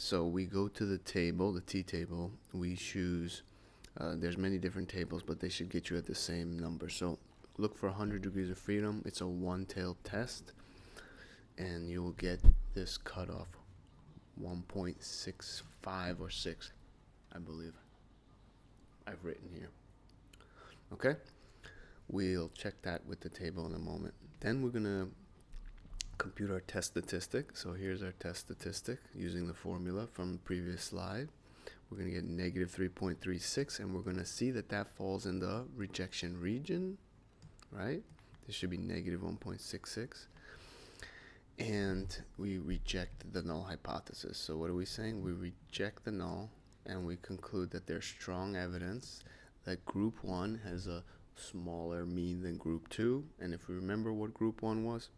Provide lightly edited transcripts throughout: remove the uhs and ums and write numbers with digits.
So we go to the table, the T table. We choose, there's many different tables, but they should get you at the same number. So look for 100 degrees of freedom. It's a one-tailed test, and you will get this cutoff 1.65 or 6, I believe. I've written here. Okay? We'll check that with the table in a moment. Then we're going to compute our test statistic. So here's our test statistic using the formula from the previous slide. We're going to get negative 3.36, and we're going to see that that falls in the rejection region, right? This should be negative 1.66. And we reject the null hypothesis. So what are we saying? We reject the null, and we conclude that there's strong evidence that group 1 has a smaller mean than group 2. And if we remember what group 1 was,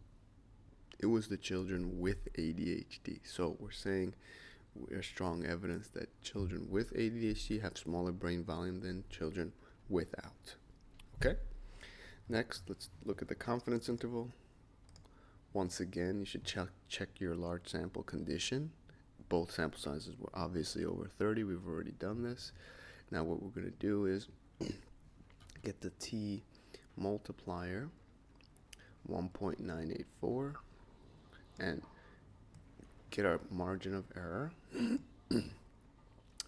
it was the children with ADHD. So we're saying there's strong evidence that children with ADHD have smaller brain volume than children without. Okay? Next, let's look at the confidence interval. Once again, you should check your large sample condition. Both sample sizes were obviously over 30. We've already done this. Now what we're going to do is get the T multiplier, 1.984, and get our margin of error.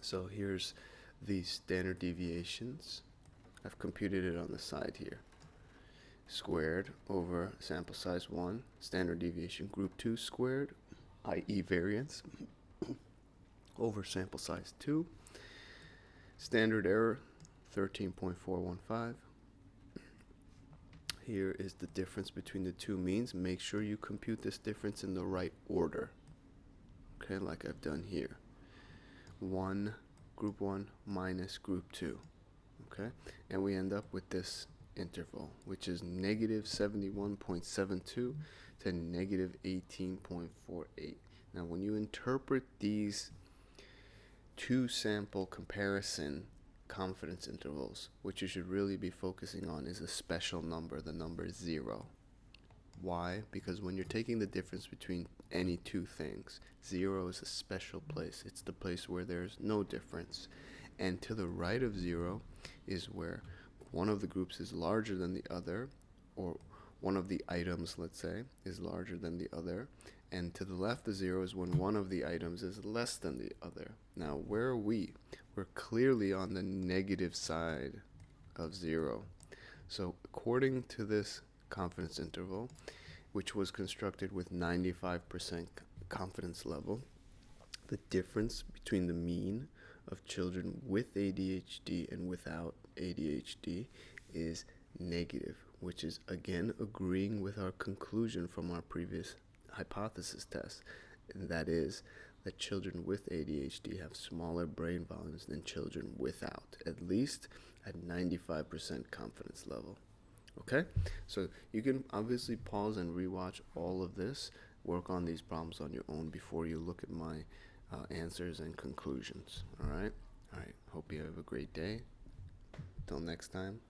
So here's the standard deviations. I've computed it on the side here. Squared over sample size 1, standard deviation group 2 squared, i.e. variance, over sample size 2, standard error 13.415. Here is the difference between the two means. Make sure you compute this difference in the right order, okay, like I've done here. Group 1 minus group 2, okay, and we end up with this interval, which is negative 71.72 to negative 18.48. Now when you interpret these two sample comparison confidence intervals, what you should really be focusing on is a special number, the number 0. Why? Because when you're taking the difference between any two things, 0 is a special place. It's the place where there's no difference. And to the right of 0 is where one of the groups is larger than the other, or one of the items, let's say, is larger than the other. And to the left of 0 is when one of the items is less than the other. Now, where are we? We're clearly on the negative side of 0. So according to this confidence interval, which was constructed with 95% confidence level, the difference between the mean of children with ADHD and without ADHD is negative, which is again agreeing with our conclusion from our previous hypothesis test, and that is that children with ADHD have smaller brain volumes than children without, at least at 95% confidence level. Okay, so you can obviously pause and rewatch all of this, work on these problems on your own before you look at my answers and conclusions. All right, hope you have a great day. Till next time.